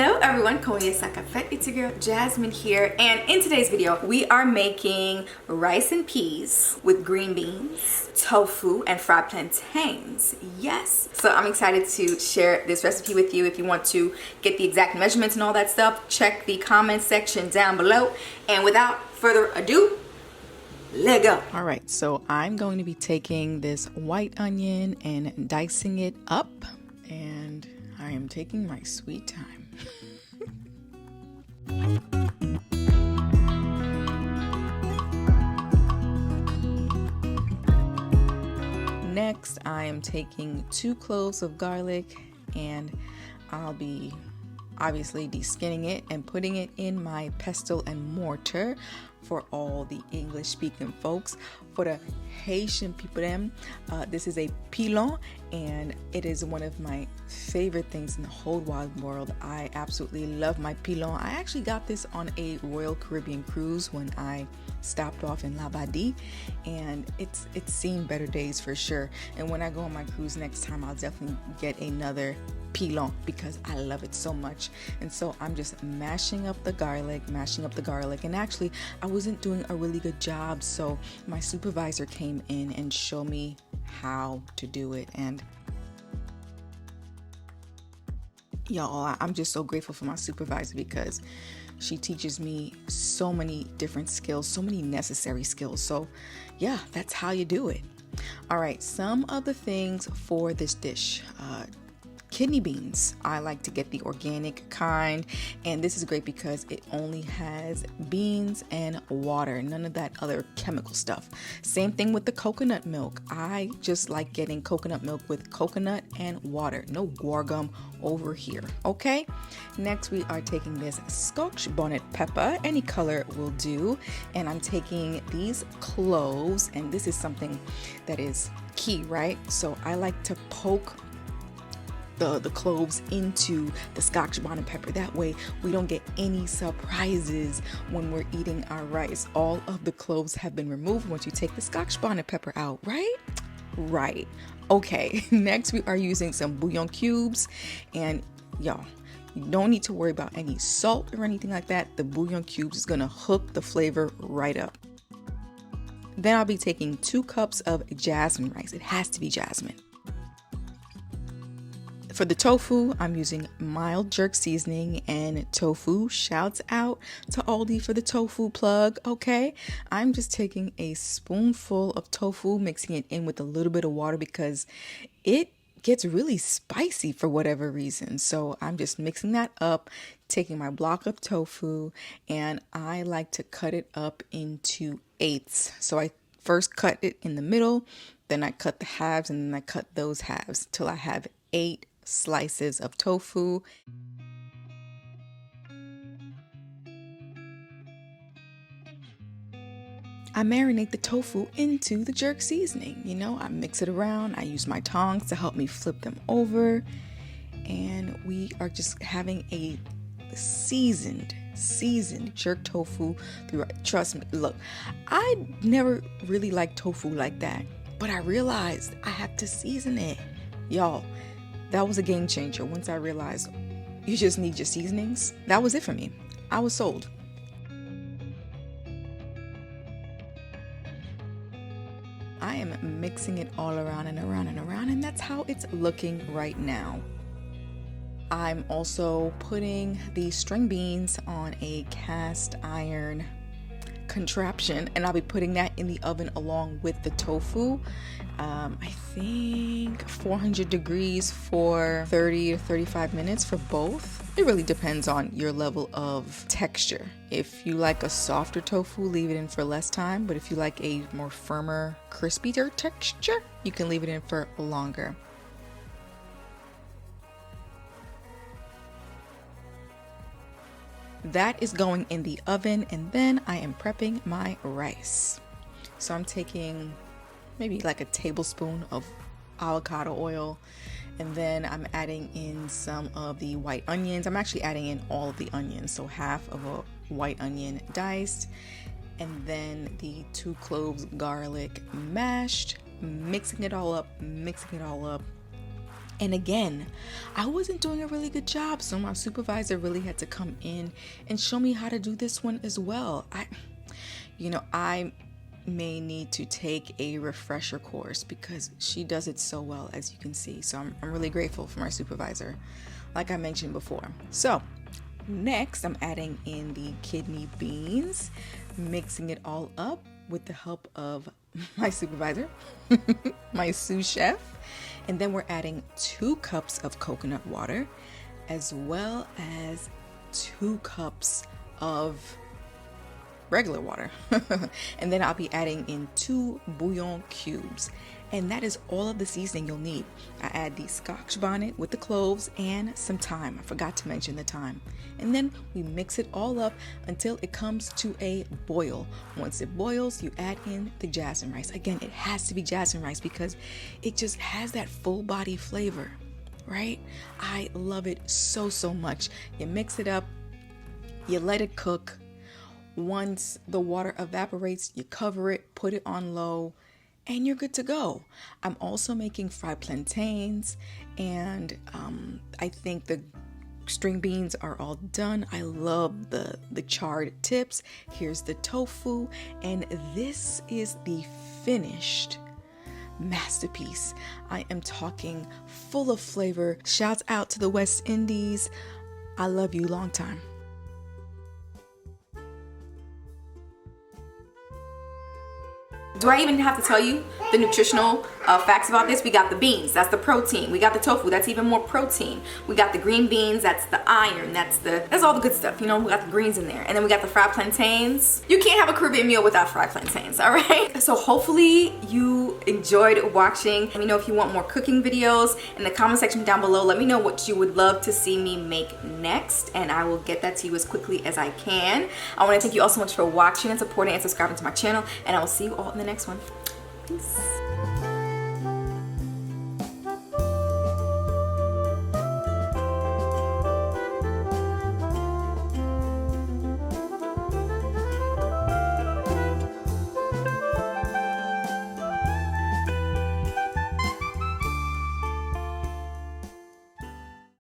Hello everyone, it's your girl Jasmine here, and in today's video we are making rice and peas with green beans, tofu, and fried plantains. Yes, so I'm excited to share this recipe with you. If you want to get the exact measurements and all that stuff, check the comment section down below. And without further ado, let go. All right, so I'm going to be taking this white onion and dicing it up, and I am taking my sweet time. Next, I am taking 2 cloves of garlic, and I'll be obviously de-skinning it and putting it in my pestle and mortar for all the English speaking folks. For the Haitian people, this is a pilon, and it is one of my favorite things in the whole wide world. I absolutely love my pilon. I actually got this on a Royal Caribbean cruise when I stopped off in Labadie, and it's seen better days for sure. And when I go on my cruise next time, I'll definitely get another pilon because I love it so much. And so I'm just mashing up the garlic, and actually I wasn't doing a really good job, so my supervisor came in and showed me how to do it. And y'all, I'm just so grateful for my supervisor because she teaches me so many different skills, so many necessary skills. So yeah, that's how you do it. All right, some of the things for this dish. Kidney beans. I like to get the organic kind, and this is great because it only has beans and water, none of that other chemical stuff. Same thing with the coconut milk. I just like getting coconut milk with coconut and water. No guar over here. Okay, next we are taking this scotch bonnet pepper, any color will do, and I'm taking these cloves, and this is something that is key, right? So I like to poke the cloves into the scotch bonnet pepper. That way we don't get any surprises when we're eating our rice. All of the cloves have been removed once you take the scotch bonnet pepper out, right? Right. Okay, next we are using some bouillon cubes, and y'all, you don't need to worry about any salt or anything like that. The bouillon cubes is gonna hook the flavor right up. Then I'll be taking 2 cups of jasmine rice. It has to be jasmine. For the tofu, I'm using mild jerk seasoning and tofu. Shouts out to Aldi for the tofu plug, okay? I'm just taking a spoonful of tofu, mixing it in with a little bit of water because it gets really spicy for whatever reason. So I'm just mixing that up, taking my block of tofu, and I like to cut it up into 8ths. So I first cut it in the middle, then I cut the halves, and then I cut those halves till I have 8 slices of tofu. I marinate the tofu into the jerk seasoning. You know, I mix it around. I use my tongs to help me flip them over. And we are just having a seasoned jerk tofu throughout. Trust me, look, I never really liked tofu like that, but I realized I have to season it. Y'all, that was a game changer. Once I realized you just need your seasonings, that was it for me. I was sold. I am mixing it all around and around and around, and that's how it's looking right now. I'm also putting the string beans on a cast iron contraption, and I'll be putting that in the oven along with the tofu. I think 400 degrees for 30 to 35 minutes for both. It really depends on your level of texture. If you like a softer tofu, leave it in for less time, but if you like a more firmer, crispier texture, you can leave it in for longer. That is going in the oven, and then I am prepping my rice. So I'm taking maybe like a tablespoon of avocado oil, and then I'm adding in some of the white onions. I'm actually adding in all of the onions, so half of a white onion diced, and then the 2 cloves garlic mashed, mixing it all up, And again, I wasn't doing a really good job, so my supervisor really had to come in and show me how to do this one as well. I may need to take a refresher course because she does it so well, as you can see. So I'm really grateful for my supervisor, like I mentioned before. So next, I'm adding in the kidney beans, mixing it all up with the help of my supervisor, my sous chef. And then we're adding 2 cups of coconut water, as well as 2 cups of regular water. And then I'll be adding in 2 bouillon cubes. And that is all of the seasoning you'll need. I add the scotch bonnet with the cloves and some thyme. I forgot to mention the thyme. And then we mix it all up until it comes to a boil. Once it boils, you add in the jasmine rice. Again, it has to be jasmine rice because it just has that full body flavor, right? I love it so much. You mix it up, you let it cook. Once the water evaporates, you cover it, put it on low, and you're good to go. I'm also making fried plantains, and I think the string beans are all done. I love the charred tips. Here's the tofu, and this is the finished masterpiece. I am talking full of flavor. Shouts out to the West Indies. I love you long time. Do I even have to tell you the nutritional facts about this? We got the beans, that's the protein. We got the tofu, that's even more protein. We got the green beans, that's the iron, that's all the good stuff. You know, we got the greens in there. And then we got the fried plantains. You can't have a Caribbean meal without fried plantains, all right? So hopefully you enjoyed watching. Let me know if you want more cooking videos in the comment section down below. Let me know what you would love to see me make next, and I will get that to you as quickly as I can. I want to thank you all so much for watching and supporting and subscribing to my channel, and I will see you all in the next one. Peace.